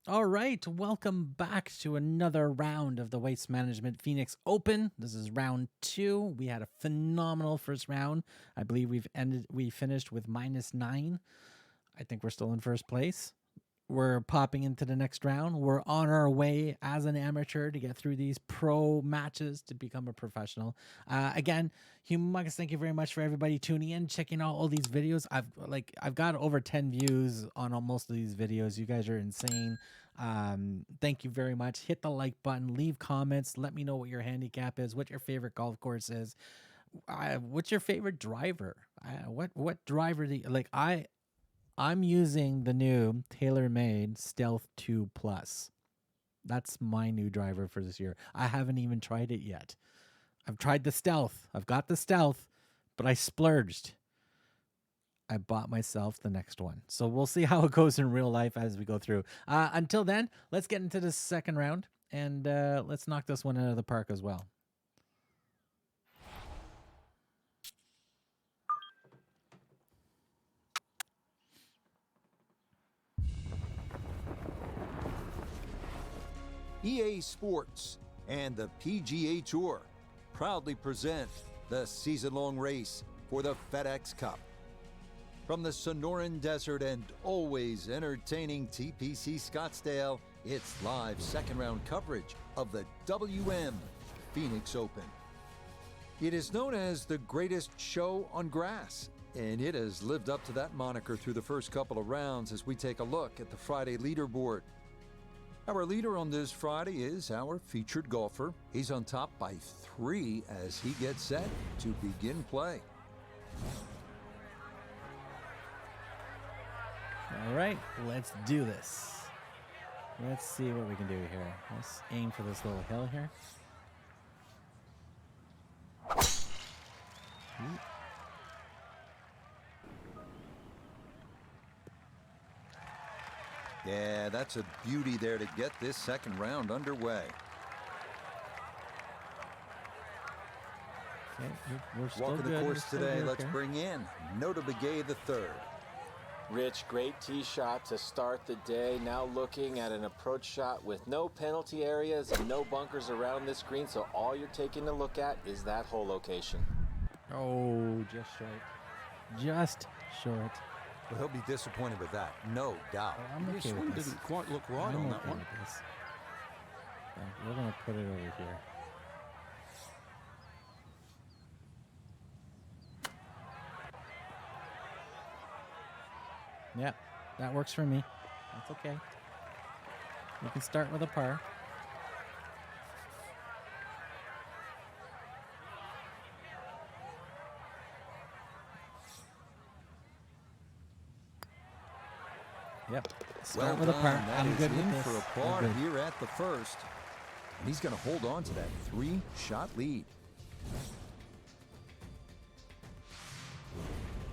All right, welcome back to another round of the Waste Management Phoenix Open. This is round 2. We had a phenomenal first round. I believe we finished with -9. I think we're still in first place. We're popping into the next round. We're on our way as an amateur to get through these pro matches to become a professional. Again, humongous thank you very much for everybody tuning in, checking out all these videos. I've got over 10 views on most of these videos. You guys are insane. Thank you very much. Hit the like button, leave comments, let me know what your handicap is, what your favorite golf course is. What's your favorite driver? What driver do you like? I'm using the new TaylorMade Stealth 2 Plus. That's my new driver for this year. I haven't even tried it yet. I've tried the Stealth. I've got the Stealth, but I splurged. I bought myself the next one. So we'll see how it goes in real life as we go through. Until then, let's get into the second round, and let's knock this one out of the park as well. EA Sports and the PGA Tour proudly present the season-long race for the FedEx Cup. From the Sonoran Desert and always entertaining TPC Scottsdale, it's live second-round coverage of the WM Phoenix Open. It is known as the greatest show on grass, and it has lived up to that moniker through the first couple of rounds as we take a look at the Friday leaderboard. Our leader on this Friday is our featured golfer. He's on top by 3 as he gets set to begin play. All right, let's do this. Let's see what we can do here. Let's aim for this little hill here. Yeah, that's a beauty there to get this second round underway. Okay, we're still Walking good. the course today, good, let's okay. bring in Nota Begay the third. Rich, great tee shot to start the day. Now looking at an approach shot with no penalty areas and no bunkers around this green, so all you're taking a look at is that hole location. Oh, just short. Just short. Well, he'll be disappointed with that, no doubt. Oh, I'm This okay one with this. didn't quite look right I'm on that okay one. with this. We're going to put it over here. Yeah, that works for me. That's okay. We can start with a par. Yep. Start with a par. That I'm is good with in this. for a I'm par good. here at the first. And he's going to hold on to that 3-shot lead.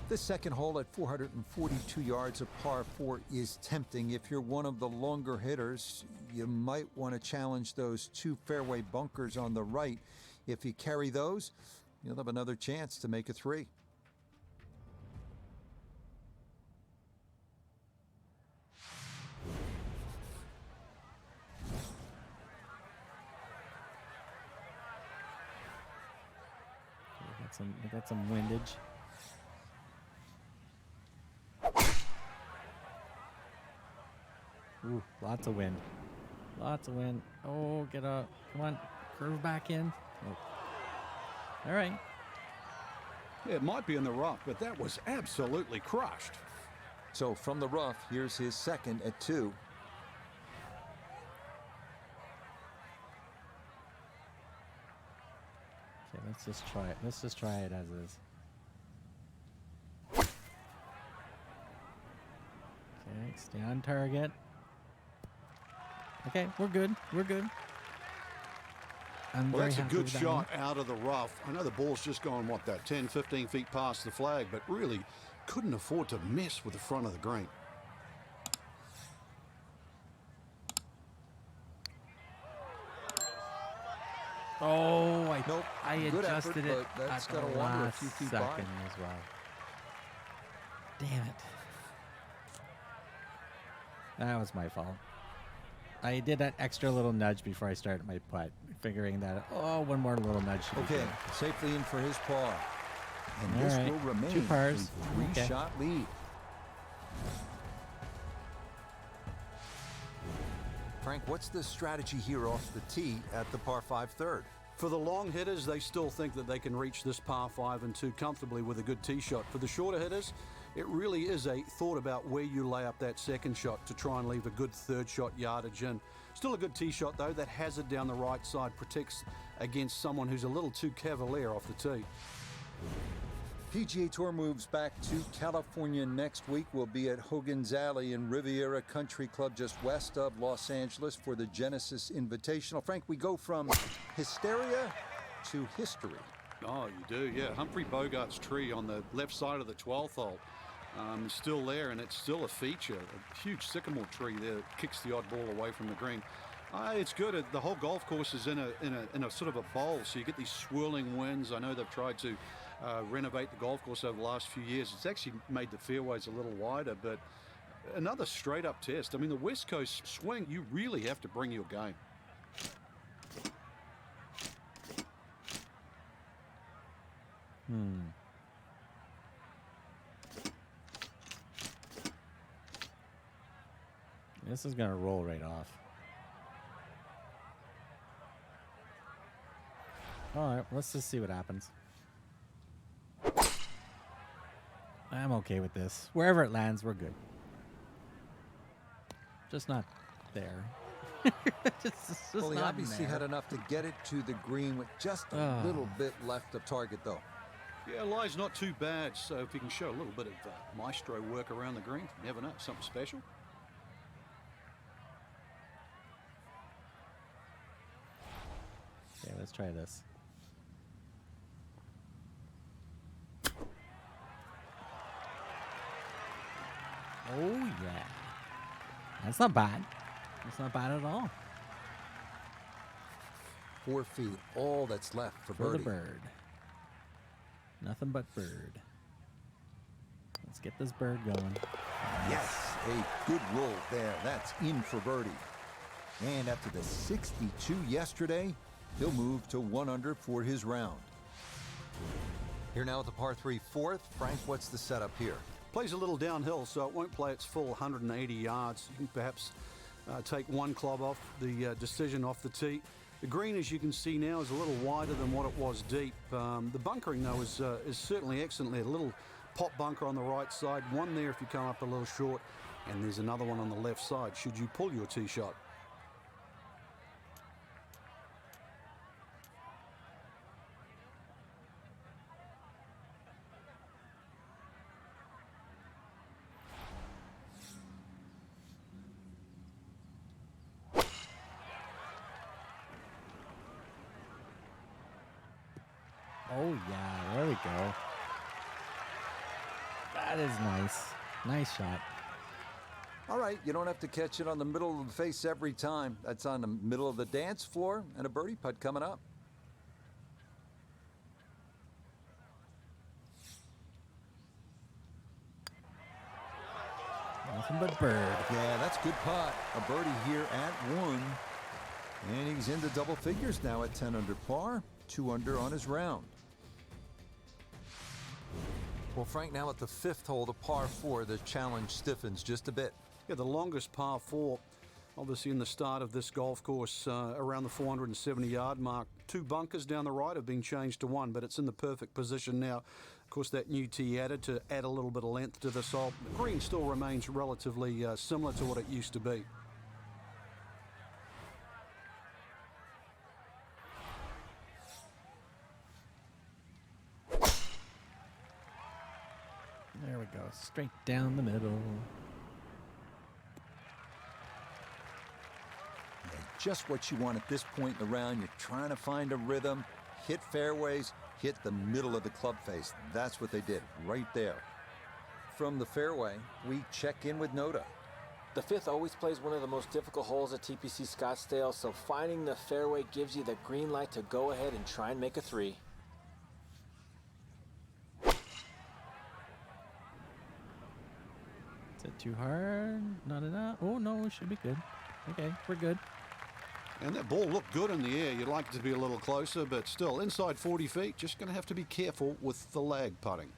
The second hole at 442 yards of par 4 is tempting. If you're one of the longer hitters, you might want to challenge those 2 fairway bunkers on the right. If you carry those, you'll have another chance to make a 3. We got some windage. Ooh, lots of wind. Lots of wind. Oh, get up. Come on. Curve back in. Oh. All right. It might be in the rough, but that was absolutely crushed. So from the rough, here's his second at 2. Okay, let's just try it. Let's just try it as is. Okay, stay on target. Okay, we're good. We're good. I'm Well, very that's a happy good with that shot one. out of the rough. I know the ball's just gone, what, that 10, 15 feet past the flag, but really couldn't afford to mess with the front of the green. Oh, Nope. I Good adjusted effort, it but that's at gotta the wander a last few feet by. second as well. Damn it. That was my fault. I did that extra little nudge before I started my putt, figuring that, oh, one more little nudge should be Okay, good. safely in for his par. And All this right, will remain 2 pars. a Okay. 3-shot lead. Frank, what's the strategy here off the tee at the par 5 third? For the long hitters, they still think that they can reach this par 5 and 2 comfortably with a good tee shot. For the shorter hitters, it really is a thought about where you lay up that second shot to try and leave a good third shot yardage in. Still a good tee shot though. That hazard down the right side protects against someone who's a little too cavalier off the tee. PGA Tour moves back to California next week. We'll be at Hogan's Alley in Riviera Country Club just west of Los Angeles for the Genesis Invitational. Frank, we go from hysteria to history. Oh, you do, yeah. Humphrey Bogart's tree on the left side of the 12th hole is still there, and it's still a feature. A huge sycamore tree there that kicks the odd ball away from the green. It's good. The whole golf course is in a sort of a bowl, so you get these swirling winds. I know they've tried to renovate the golf course over the last few years. It's actually made the fairways a little wider, but another straight up test. I mean, the West Coast swing, you really have to bring your game. This is going to roll right off. All right, let's just see what happens. I'm okay with this. Wherever it lands, we're good. Just not there. just Well, he not obviously there. had enough to get it to the green with just a little bit left of target, though. Yeah, lie's not too bad, so if you can show a little bit of maestro work around the green, you never know, something special. Okay, let's try this. Oh, yeah. That's not bad. That's not bad at all. 4 feet, all that's left for For birdie. the bird. Nothing but bird. Let's get this bird going. Yes, a good roll there. That's in for birdie. And after the 62 yesterday, he'll move to 1 under for his round. Here now at the par 3 fourth. Frank, what's the setup here? Plays a little downhill, so it won't play its full 180 yards. You can perhaps take one club off the decision off the tee. The green, as you can see now, is a little wider than what it was deep. The bunkering, though, is certainly excellent there. A little pop bunker on the right side, one there if you come up a little short, and there's another one on the left side should you pull your tee shot. Oh, yeah. There we go. That is nice. Nice shot. All right, you don't have to catch it on the middle of the face every time. That's on the middle of the dance floor, and a birdie putt coming up. Nothing but bird. Yeah, that's good putt. A birdie here at 1. And he's into double figures now at 10 under par, 2 under on his round. Well, Frank, now at the 5th hole, the par 4, the challenge stiffens just a bit. Yeah, the longest par 4, obviously in the start of this golf course, around the 470-yard mark. 2 bunkers down the right have been changed to 1, but it's in the perfect position now. Of course, that new tee added to add a little bit of length to this hole. The green still remains relatively similar to what it used to be. There we go. Straight down the middle. Yeah, just what you want at this point in the round. You're trying to find a rhythm, hit fairways, hit the middle of the club face. That's what they did right there. From the fairway, we check in with Noda. The 5th always plays one of the most difficult holes at TPC Scottsdale, so finding the fairway gives you the green light to go ahead and try and make a 3. Is it too hard? Not enough? Oh, no, we should be good. Okay, we're good. And that ball looked good in the air. You'd like it to be a little closer, but still inside 40 feet. Just going to have to be careful with the lag putting.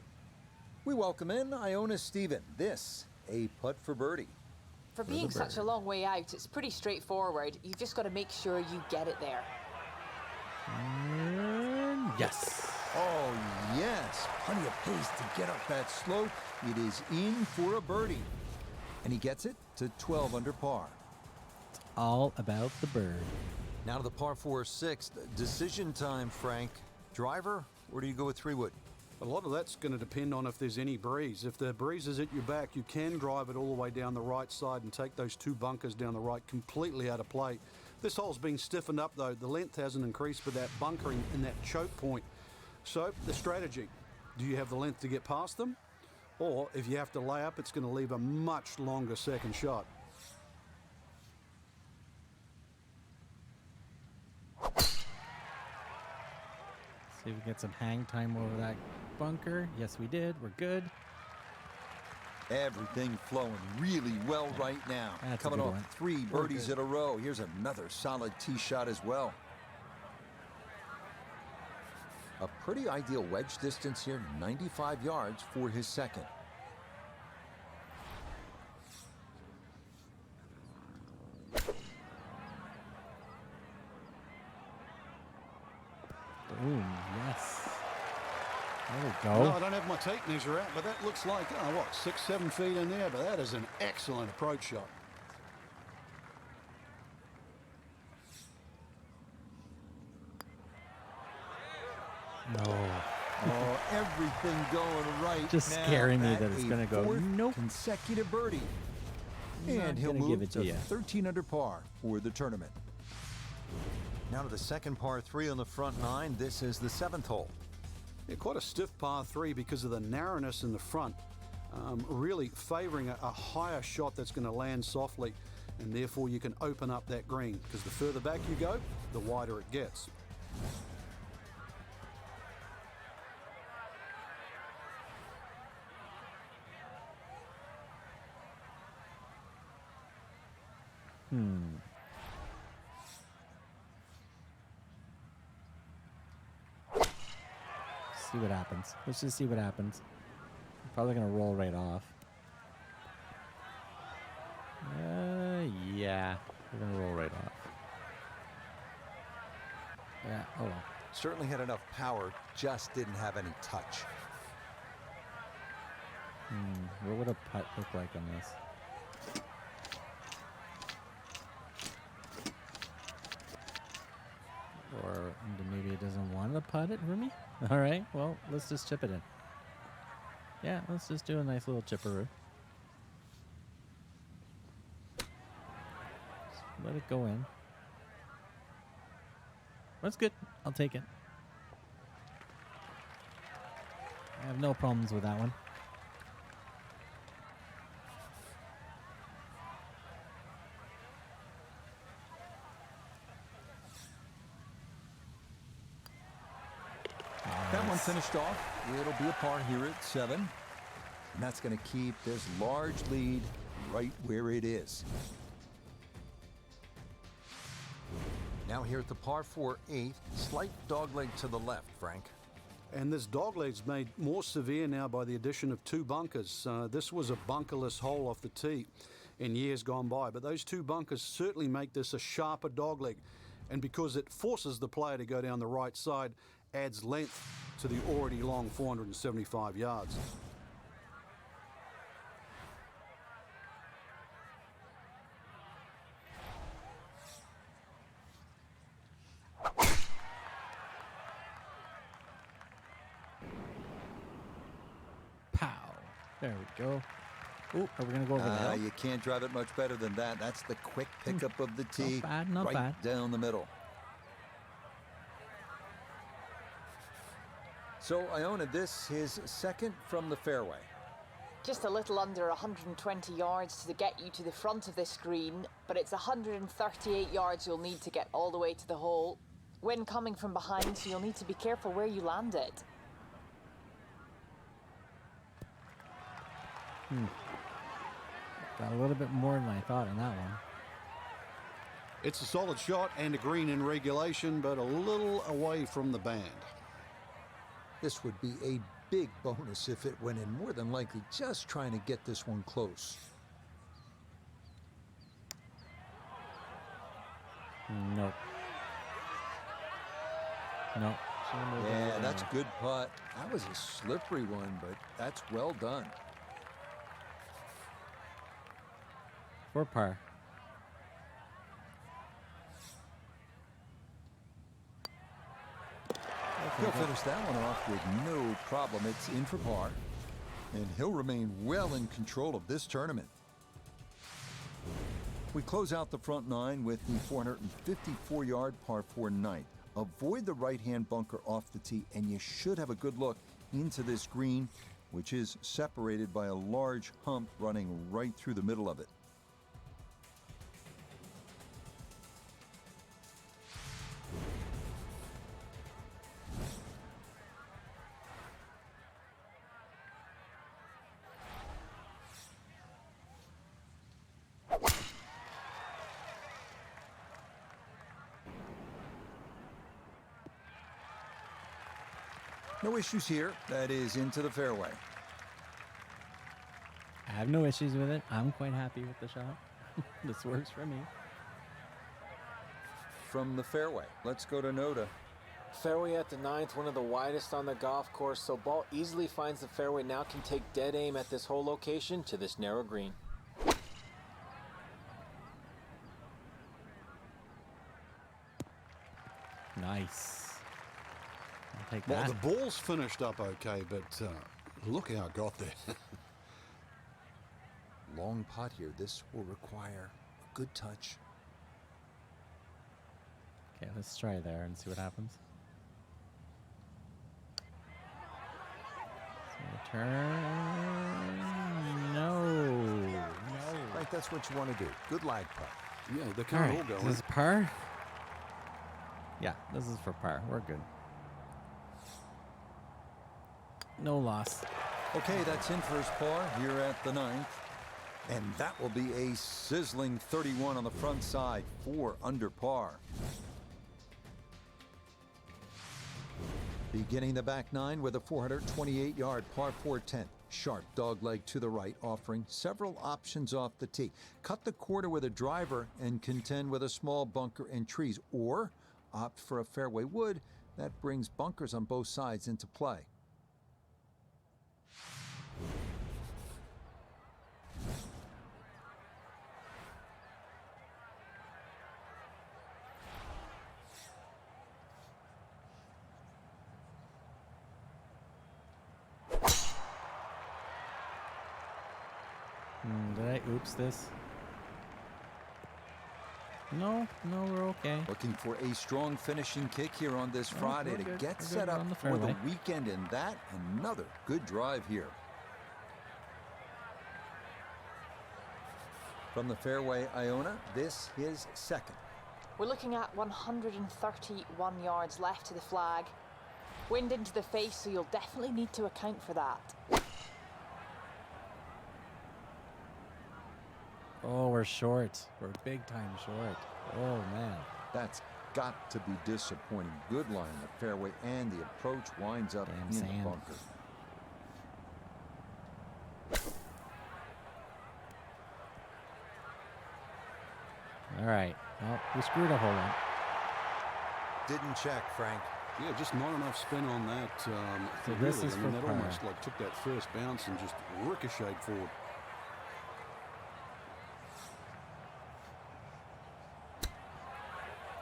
We welcome in Iona Stephen. This, a putt for birdie. For being such a long way out, it's pretty straightforward. You've just got to make sure you get it there. Yes. Oh, yes. Plenty of pace to get up that slope. It is in for a birdie. And he gets it to 12 under par. It's all about the bird. Now to the par 4 sixth. Decision time, Frank. Driver, or do you go with 3-wood? A lot of that's going to depend on if there's any breeze. If the breeze is at your back, you can drive it all the way down the right side and take those 2 bunkers down the right completely out of play. This hole's been stiffened up, though. The length hasn't increased with that bunkering in that choke point. So the strategy, do you have the length to get past them? Or if you have to lay up, it's going to leave a much longer second shot. See if we get some hang time over that bunker. Yes, we did. We're good. Everything flowing really well right now. That's a Coming good off one. 3 birdies in a row. Here's another solid tee shot as well. A pretty ideal wedge distance here, 95 yards for his second. Boom. Yes. There we No, go. I don't have my tape measure out, but that looks like, 6-7 feet in there, but that is an excellent approach shot. No. Oh, everything going right Just now. scaring me at that it's a gonna go, fourth nope. consecutive birdie. Not And he'll gonna give move it to to ya. 13 under par for the tournament. Now to the second par 3 on the front 9. This is the 7th hole. Yeah, quite a stiff par 3 because of the narrowness in the front, really favouring a higher shot that's going to land softly, and therefore you can open up that green because the further back you go, the wider it gets. See what happens. Let's just see what happens. Probably gonna roll right off. Yeah, we're gonna roll right off. Yeah. Oh well. Certainly had enough power, just didn't have any touch. What would a putt look like on this? Or maybe it doesn't want to putt it for me? All right, well, let's just chip it in. Yeah, let's just do a nice little chipperoo. Just let it go in. That's good. I'll take it. I have no problems with that one. That one finished off. It'll be a par here at 7. And that's going to keep this large lead right where it is. Now here at the par 4-8, slight dogleg to the left, Frank. And this dogleg's made more severe now by the addition of 2 bunkers. This was a bunkerless hole off the tee in years gone by, but those 2 bunkers certainly make this a sharper dogleg. And because it forces the player to go down the right side, adds length to the already long 475 yards. Pow. There we go. Ooh, are we going to go over there? You can't drive it much better than that. That's the quick pickup of the tee. Not bad, not right bad. down the middle. So, Iona, this is second from the fairway. Just a little under 120 yards to get you to the front of this green, but it's 138 yards you'll need to get all the way to the hole. Wind coming from behind, so you'll need to be careful where you land it. Got a little bit more than I thought on that one. It's a solid shot and a green in regulation, but a little away from the band. This would be a big bonus if it went in, more than likely just trying to get this one close. Nope. Nope. Yeah, that's a good putt. That was a slippery one, but that's well done. For par. He'll finish that one off with no problem. It's in for par, and he'll remain well in control of this tournament. We close out the front nine with the 454-yard par 4 ninth. Avoid the right-hand bunker off the tee, and you should have a good look into this green, which is separated by a large hump running right through the middle of it. No issues here. That is into the fairway. I have no issues with it. I'm quite happy with the shot. This works for me. From the fairway, let's go to Noda. Fairway at the 9th, one of the widest on the golf course, so ball easily finds the fairway. Now can take dead aim at this whole location to this narrow green. Nice. I'll take Well, that. the ball's finished up okay, but look how it got there. Long putt here. This will require a good touch. Okay, let's try there and see what happens. So turn. No. Right, that's what you want to do. Good lag putt. Yeah, they All can't right. all go Is in. this par? Yeah, this is for par. We're good. No loss. Okay, that's in first par here at the 9th. And that will be a sizzling 31 on the front side, 4 under par. Beginning the back nine with a 428-yard par 4 10th. Sharp dogleg to the right, offering several options off the tee. Cut the quarter with a driver and contend with a small bunker and trees, or opt for a fairway wood that brings bunkers on both sides into play. Did I oops this? No, we're okay. Looking for a strong finishing kick here on this Oh, Friday we're to good. get We're set good. We're up on the for the fairway. weekend, and that another good drive here. From the fairway, Iona, this is second. We're looking at 131 yards left to the flag. Wind into the face, so you'll definitely need to account for that. Oh, we're short. We're big time short. Oh, man. That's got to be disappointing. Good line in the fairway, and the approach winds up Damn in sand. the bunker. All right. Well, we screwed a hole in. Didn't check, Frank. Yeah, just not enough spin on that. So really. this is I mean, for that par. almost like took that first bounce and just ricocheted forward.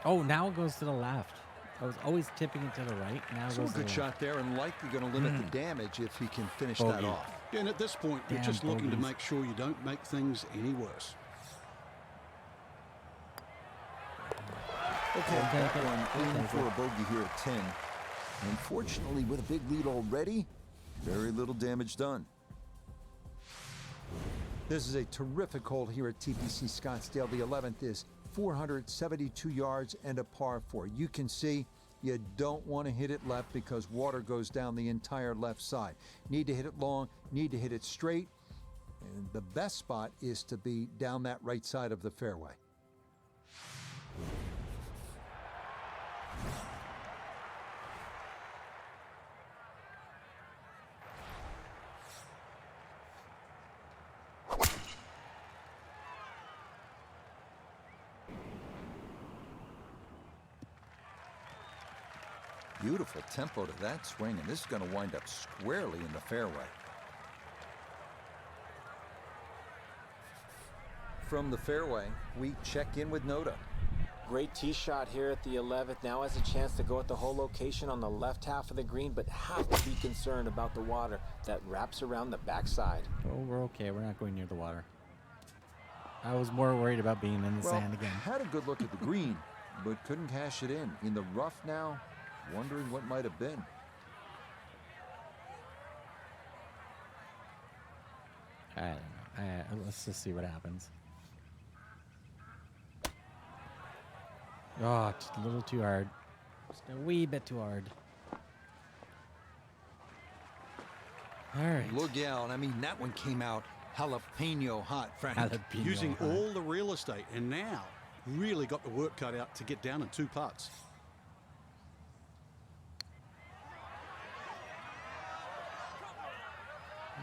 Oh, now it goes to the left. I was always tipping it to the right. Now it So a goes to the good left. shot there, and likely going to limit the damage if he can finish that Bogey. off. Yeah, and at this point, you're Damn just looking to bogeys. make sure you don't make things any worse. Okay, We'll that take it. one We'll aiming take for it. a bogey here at 10. Unfortunately, with a big lead already, very little damage done. This is a terrific hole here at TPC Scottsdale. The 11th is 472 yards and a par 4. You can see you don't want to hit it left because water goes down the entire left side. Need to hit it long, need to hit it straight, and the best spot is to be down that right side of the fairway. Beautiful tempo to that swing, and this is going to wind up squarely in the fairway. From the fairway, we check in with Noda. Great tee shot here at the 11th. Now has a chance to go at the whole location on the left half of the green, but have to be concerned about the water that wraps around the backside. Oh, we're okay. We're not going near the water. I was more worried about being in the sand again. Had a good look at the green, but couldn't cash it in. In the rough now, wondering what might have been. I don't know. Let's just see what happens. Oh, just a little too hard. Just a wee bit too hard. All right. Look out. I mean, that one came out jalapeno hot, Frank. Jalapeno Using hot. all the real estate, and now really got the work cut out to get down in 2 putts.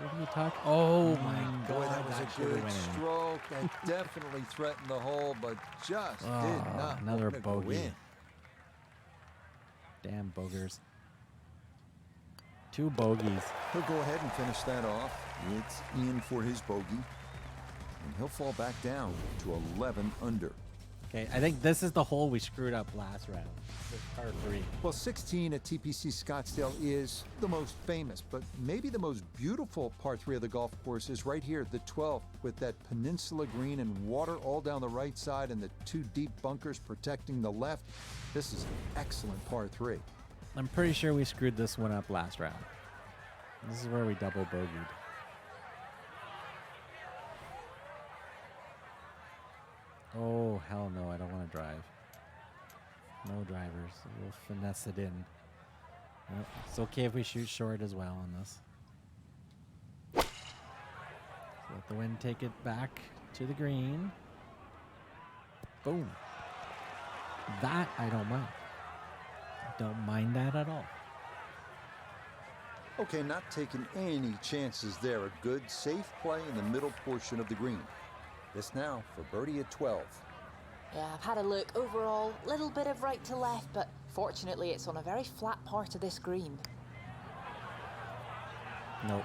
What are you talking? Oh my God! Boy, that was a should've good went in. stroke. That definitely threatened the hole, but just did Oh, not another want to go bogey. in. Damn boogers. 2 bogeys. He'll go ahead and finish that off. It's in for his bogey, and he'll fall back down to 11 under. Okay, I think this is the hole we screwed up last round. This par 3. Well, 16 at TPC Scottsdale is the most famous, but maybe the most beautiful par 3 of the golf course is right here, the 12th, with that peninsula green and water all down the right side and the 2 deep bunkers protecting the left. This is an excellent par 3. I'm pretty sure we screwed this one up last round. This is where we double bogeyed. Oh, hell no, I don't want to drive. No drivers. We'll finesse it in. Nope, it's okay if we shoot short as well on this. Let the wind take it back to the green. Boom. That I don't mind. Don't mind that at all. Okay, not taking any chances there. A good, safe play in the middle portion of the green. This now for birdie at 12. Yeah, I've had a look. Overall, little bit of right to left, but fortunately it's on a very flat part of this green. Nope.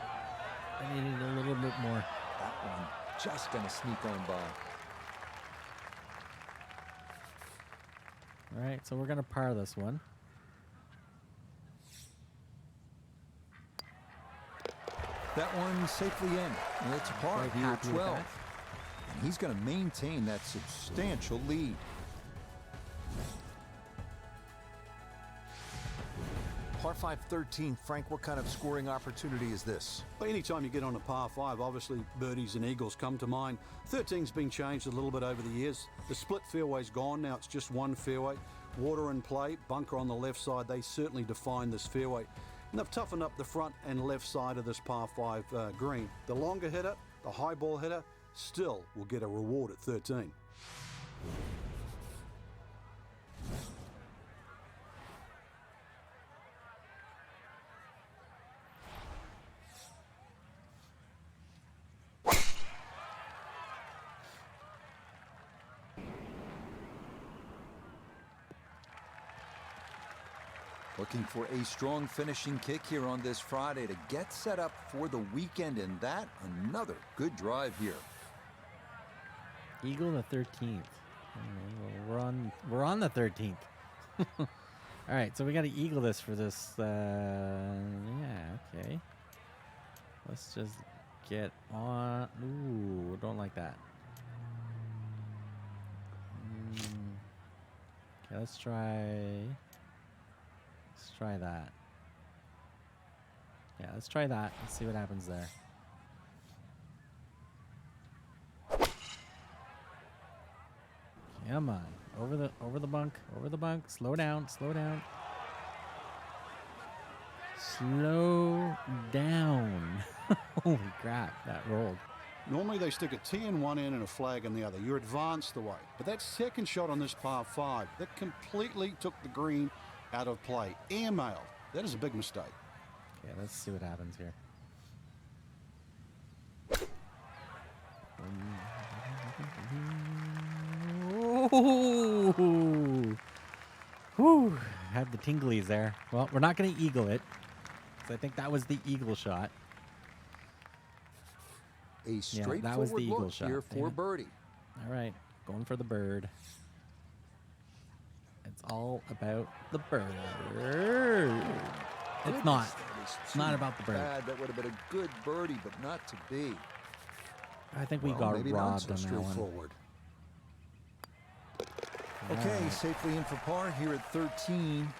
I needed a little bit more. That one just going to sneak on by. All right, so we're going to par this one. That one safely in. And it's par Quite here at happy with 12. that. And he's going to maintain that substantial lead. Par 5 13, Frank, what kind of scoring opportunity is this? Well, anytime you get on a par 5, obviously birdies and eagles come to mind. 13's been changed a little bit over the years. The split fairway's gone, now it's just one fairway. Water in play, bunker on the left side, they certainly define this fairway. And they've toughened up the front and left side of this par 5 green. The longer hitter, the high ball hitter, still will get a reward at 13. Looking for a strong finishing kick here on this Friday to get set up for the weekend, and that another good drive here. Eagle the 13th. We're on the 13th. All right, so we got to eagle this for this. Yeah, okay. Let's just get on. Ooh, don't like that. Okay, let's try that. Yeah, let's try that. Let's see what happens there. Come on. Over the bunk. Over the bunk. Slow down. Slow down. Slow down. Holy crap, that rolled. Normally they stick a tee in one end and a flag in the other. You're advanced the way. But that second shot on this par 5, that completely took the green out of play. Airmailed. That is a big mistake. Okay, let's see what happens here. Ooh. Whew. had the tinglies there. Well, we're not going to eagle it. So I think that was the eagle shot. A straightforward was the eagle look shot. here for birdie. All right, going for the bird. It's all about the bird. It's not. It's not about the bird. Bad. That would have been a good birdie, but not to be. I think we Well, got maybe not robbed so on that one. straightforward. Okay, Right. safely in for par here at 13.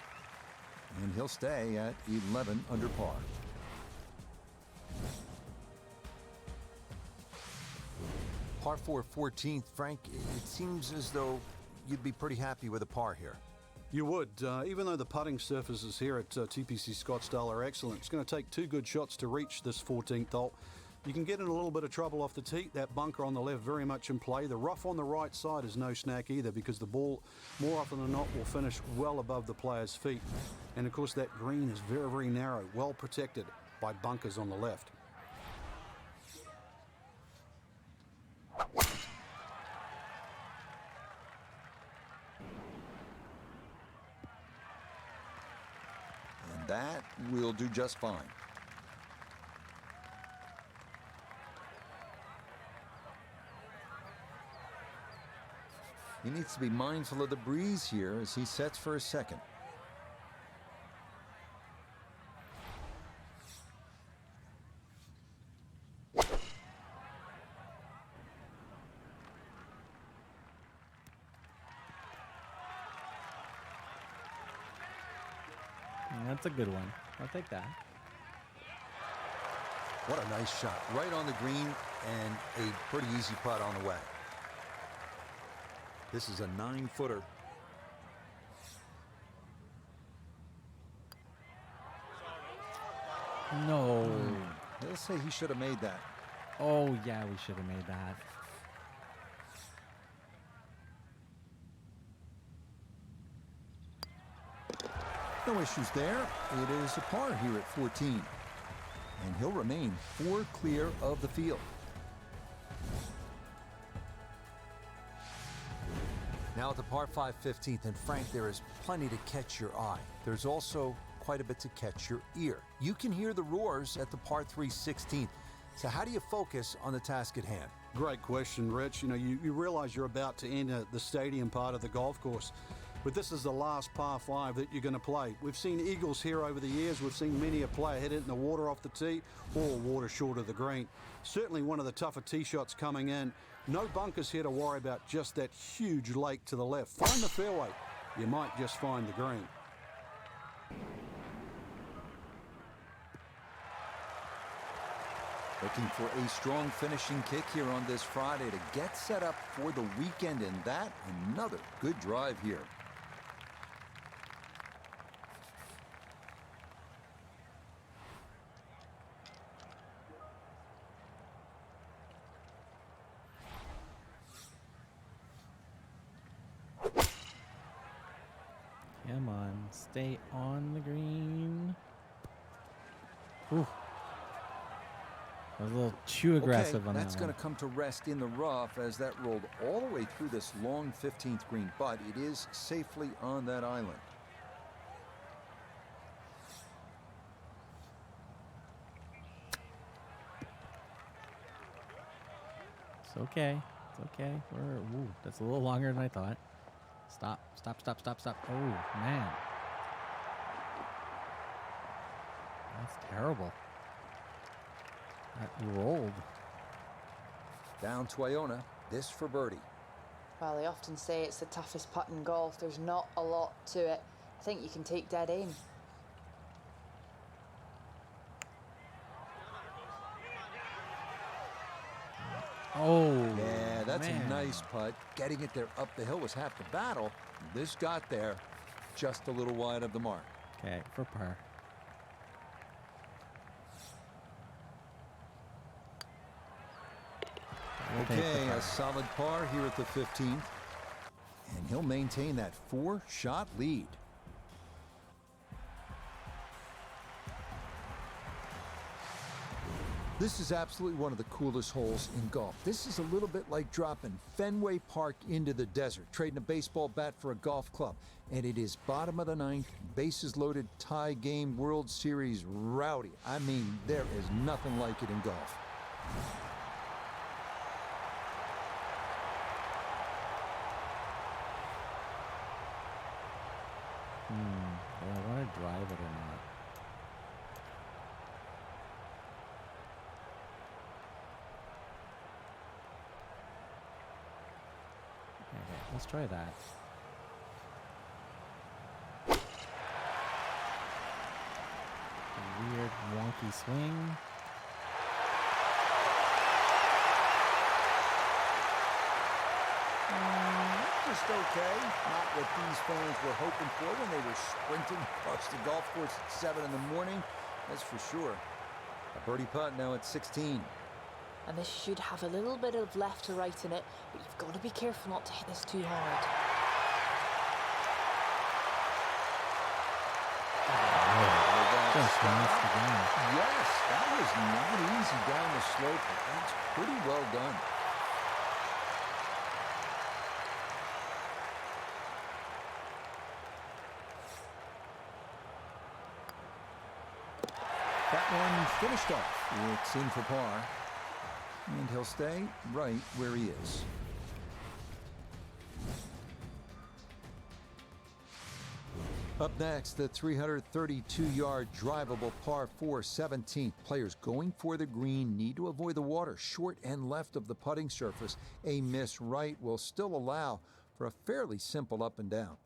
And he'll stay at 11 under par. Par 4, 14th. Frank, it seems as though you'd be pretty happy with a par here. You would, even though the putting surfaces here at TPC Scottsdale are excellent. It's going to take 2 good shots to reach this 14th hole. You can get in a little bit of trouble off the tee. That bunker on the left very much in play. The rough on the right side is no snack either, because the ball more often than not will finish well above the player's feet. And of course that green is very, very narrow, well protected by bunkers on the left. And that will do just fine. He needs to be mindful of the breeze here as he sets for his second. That's a good one. I'll take that. What a nice shot. Right on the green and a pretty easy putt on the way. This is a 9-footer. No. They'll say he should have made that. Oh, yeah, we should have made that. No issues there. It is a par here at 14. And he'll remain 4 clear of the field. Now at the par 5 15th, and Frank, there is plenty to catch your eye. There's also quite a bit to catch your ear. You can hear the roars at the par 3 16th. So how do you focus on the task at hand? Great question, Rich. You know, you realize you're about to enter the stadium part of the golf course, but this is the last par 5 that you're going to play. We've seen eagles here over the years. We've seen many a player hit it in the water off the tee or water short of the green. Certainly one of the tougher tee shots coming in. No bunkers here to worry about, just that huge lake to the left. Find the fairway. You might just find the green. Looking for a strong finishing kick here on this Friday to get set up for the weekend, and that another good drive here. Come on, stay on the green. Ooh. I was a little too aggressive on that that's one. going to come to rest in the rough as that rolled all the way through this long 15th green, but it is safely on that island. It's okay. It's okay. Ooh, that's a little longer than I thought. Stop, stop, stop, stop, stop. Oh, man. That's terrible. That rolled. Down to Iona, this for birdie. Well, they often say it's the toughest putt in golf. There's not a lot to it. I think you can take dead aim. Oh, Yeah, that's man. a nice putt. Getting it there up the hill was half the battle. This got there just a little wide of the mark. Okay, for par. We'll take the Okay, par. a solid par here at the 15th. And he'll maintain that 4-shot lead. This is absolutely one of the coolest holes in golf. This is a little bit like dropping Fenway Park into the desert, trading a baseball bat for a golf club. And it is bottom of the ninth, bases loaded, tie game, World Series rowdy. I mean, there is nothing like it in golf. Do I want to drive it or not? Okay, let's try that. A weird wonky swing. Just okay. Not what these fans were hoping for when they were sprinting across the golf course at 7 in the morning. That's for sure. A birdie putt now at 16. And this should have a little bit of left to right in it, but you've got to be careful not to hit this too hard. Just missed the game. Yes, that was not easy down the slope, but that's pretty well done. That one finished off. It's in for par. And he'll stay right where he is. Up next, the 332-yard drivable par 4 17th. Players going for the green need to avoid the water short and left of the putting surface. A miss right will still allow for a fairly simple up and down.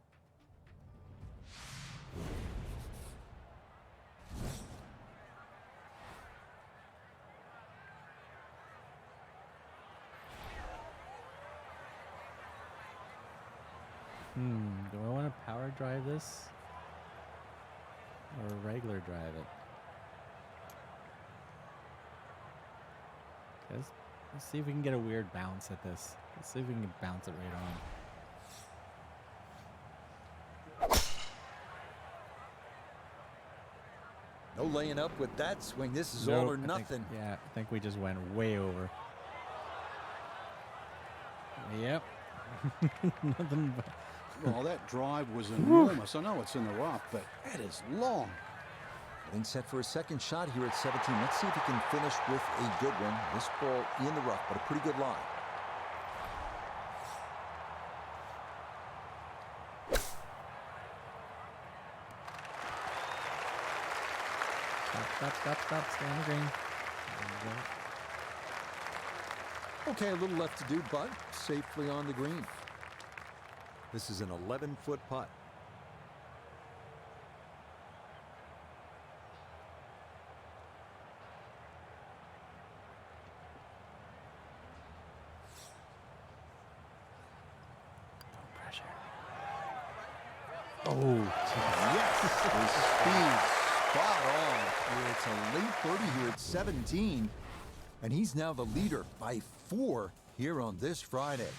Do I want to power drive this? Or regular drive it? Let's see if we can get a weird bounce at this. Let's see if we can bounce it right on. No laying up with that swing. This is Nope, all or nothing. I think we just went way over. Yep. Nothing but... Well, that drive was enormous. I know it's in the rough, but that is long. Getting set for a second shot here at 17. Let's see if he can finish with a good one. This ball in the rough, but a pretty good line. Stop. Stay on the green. Okay, a little left to do, but safely on the green. This is an 11-foot putt. No pressure. Oh, Yes, the speed spot on. It's a late birdie here at 17, and he's now the leader by 4 here on this Friday.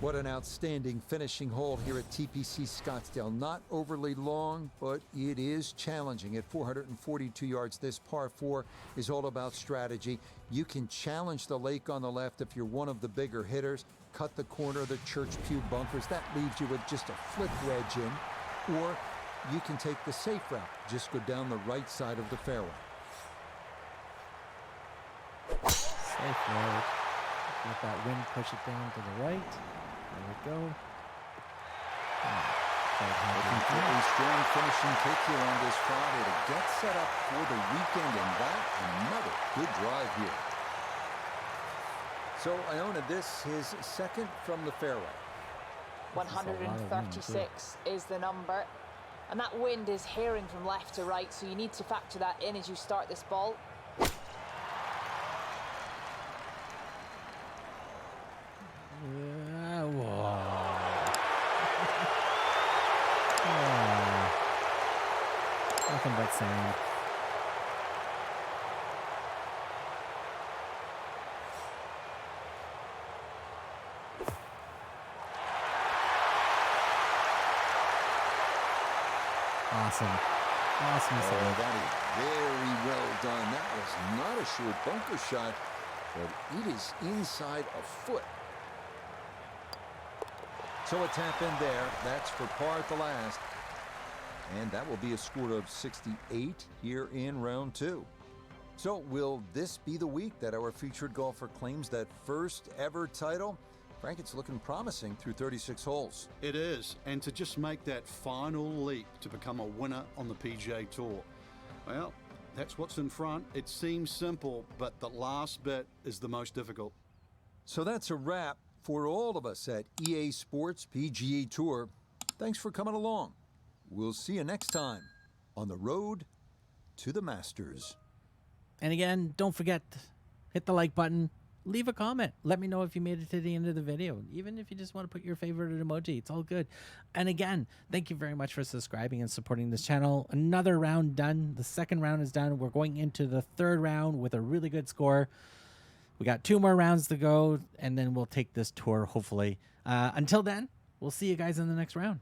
What an outstanding finishing hole here at TPC Scottsdale. Not overly long, but it is challenging. At 442 yards, this par 4 is all about strategy. You can challenge the lake on the left if you're one of the bigger hitters, cut the corner of the Church Pew bunkers. That leaves you with just a flip wedge in. Or you can take the safe route. Just go down the right side of the fairway. safe road. Let that wind push it down to the right. There we go. Looking for a strong finishing kick here on this Friday to get set up for the weekend, and that another good drive here. So Iona, this his second from the fairway. 136 is the number, and that wind is herring from left to right, so you need to factor that in as you start this ball. Nothing but sand. Awesome. Awesome. Oh, that is Very well done. That was not a short bunker shot, but it is inside a foot. So a tap in there. That's for par at the last. And that will be a score of 68 here in round 2. So will this be the week that our featured golfer claims that first ever title? Frank, it's looking promising through 36 holes. It is, and to just make that final leap to become a winner on the PGA Tour. Well, that's what's in front. It seems simple, but the last bit is the most difficult. So that's a wrap for all of us at EA Sports PGA Tour. Thanks for coming along. We'll see you next time on the road to the Masters. And again, don't forget, hit the like button, leave a comment. Let me know if you made it to the end of the video. Even if you just want to put your favorite emoji, it's all good. And again, thank you very much for subscribing and supporting this channel. Another round done. The second round is done. We're going into the third round with a really good score. We got 2 more rounds to go, and then we'll take this tour, hopefully. Until then, we'll see you guys in the next round.